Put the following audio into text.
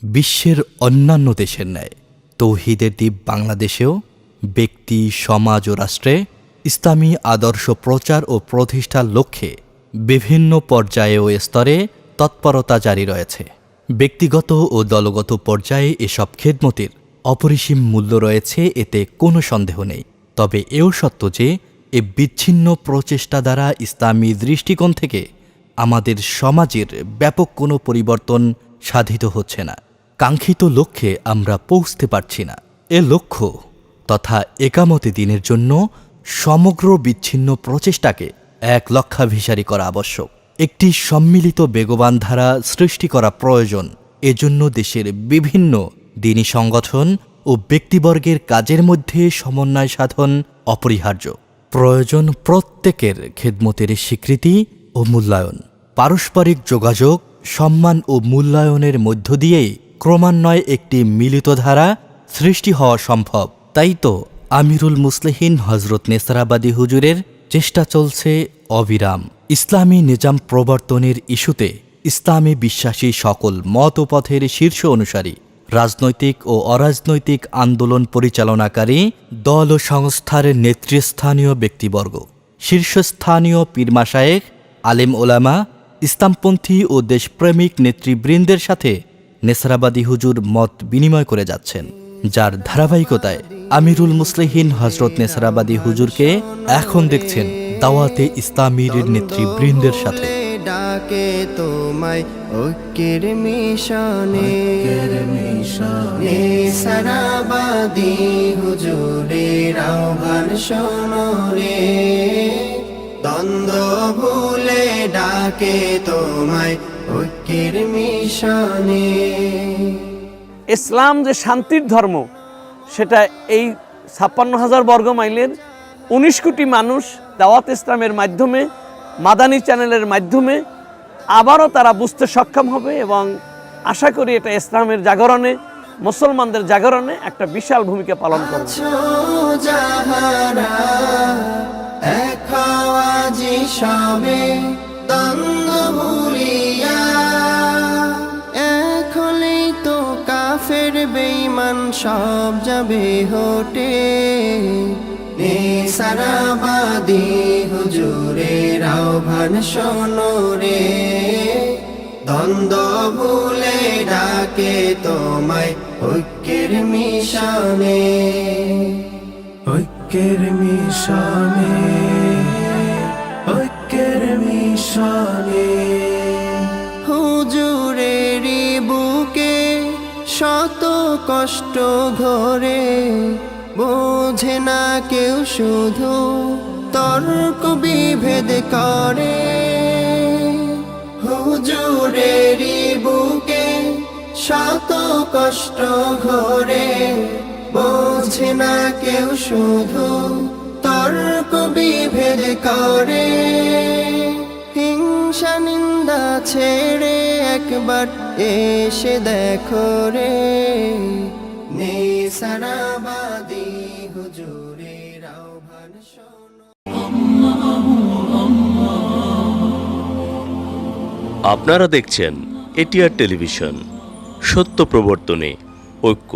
বিশ্বের অন্যান্য দেশের ন্যায় তৌহিদের দ্বীপ বাংলাদেশেও ব্যক্তি, সমাজ ও রাষ্ট্রে ইসলামী আদর্শ প্রচার ও প্রতিষ্ঠার লক্ষ্যে বিভিন্ন পর্যায়ে ও স্তরে তৎপরতা জারি রয়েছে। ব্যক্তিগত ও দলগত পর্যায়ে এসব খেদমতের অপরিসীম মূল্য রয়েছে, এতে কোনো সন্দেহ নেই। তবে এও সত্য যে এ বিচ্ছিন্ন প্রচেষ্টা দ্বারা ইসলামী দৃষ্টিকোণ থেকে আমাদের সমাজের ব্যাপক কোনো পরিবর্তন সাধিত হচ্ছে না। কাঙ্ক্ষিত লক্ষ্যে আমরা পৌঁছতে পারছি না। এ লক্ষ্য তথা একামতে দিনের জন্য সমগ্র বিচ্ছিন্ন প্রচেষ্টাকে এক লক্ষ্যাভিসারী করা আবশ্যক। একটি সম্মিলিত বেগবান ধারা সৃষ্টি করা প্রয়োজন। এজন্য দেশের বিভিন্ন দ্বীনী সংগঠন ও ব্যক্তিবর্গের কাজের মধ্যে সমন্বয় সাধন অপরিহার্য। প্রয়োজন প্রত্যেকের খেদমতের স্বীকৃতি ও মূল্যায়ন। পারস্পরিক যোগাযোগ, সম্মান ও মূল্যায়নের মধ্য দিয়েই ক্রমান্বয়ে একটি মিলিত ধারা সৃষ্টি হওয়া সম্ভব। তাই তো আমিরুল মুসলিহিন হজরত নেসারাবাদী হুজুরের চেষ্টা চলছে অবিরাম। ইসলামী নিজাম প্রবর্তনের ইস্যুতে ইসলামে বিশ্বাসী সকল মত ও পথের শীর্ষ অনুসারী, রাজনৈতিক ও অরাজনৈতিক আন্দোলন পরিচালনাকারী দল ও সংস্থার নেতৃস্থানীয় ব্যক্তিবর্গ, শীর্ষস্থানীয় পীর মাশায়েখ, আলেম ওলামা, ইসলামপন্থী ও দেশপ্রেমিক নেতৃবৃন্দের সাথে নেসারাবাদী হুজুর মত বিনিময় করে যাচ্ছেন, যার ধারাবাহিকতায় আমিরুল মুসলিহিন হজরত নেসারাবাদী হুজুরকে এখন দেখছেন দাওয়াতে ইসলামীর নেতৃবৃন্দের সাথে। ডাকে তোমায় ঐক্যের মিশনে, নেসারাবাদী হুজুরের আহ্বান শোনো রে। দ্বন্দ্ব ভুলে ডাকে তোমায় ঐক্যের মিশনে। ইসলাম যে শান্তির ধর্ম, সেটা এই ৫৬,০০০ বর্গ মাইলের ১৯ কোটি মানুষ দাওয়াত ইসলামের মাধ্যমে, মাদানী চ্যানেলের মাধ্যমে আবারও তারা বুঝতে সক্ষম হবে এবং আশা করি এটা ইসলামের জাগরণে, মুসলমানদের জাগরণে একটা বিশাল ভূমিকা পালন করবে। বেঈমান সব যাবে হোটে, নেসারাবাদী হুজুরের আহ্বান শোনো রে। দ্বন্দ্ব ভুলে ডাকে তোমায় ঐক্যের মিশনে, ঐক্যের মিশনে, ঐক্যের মিশনে। হুজুরেরই বুকে শত কষ্ট ঘরে, বোঝে না কেউ শুধু তর্ক বিভেদ করে। হুজুরেরই বুকে শত কষ্ট ঘরে, বোঝে না কেউ শুধু তর্ক বিভেদ করে। হিংসা নিন্দা ছেড়ে একবার এসে দেখো রে, নেসারাবাদী হুজুরের আহ্বান শোনো। আপনারা দেখছেন এটিআর টেলিভিশন, সত্য প্রবর্তনে ঐক্য।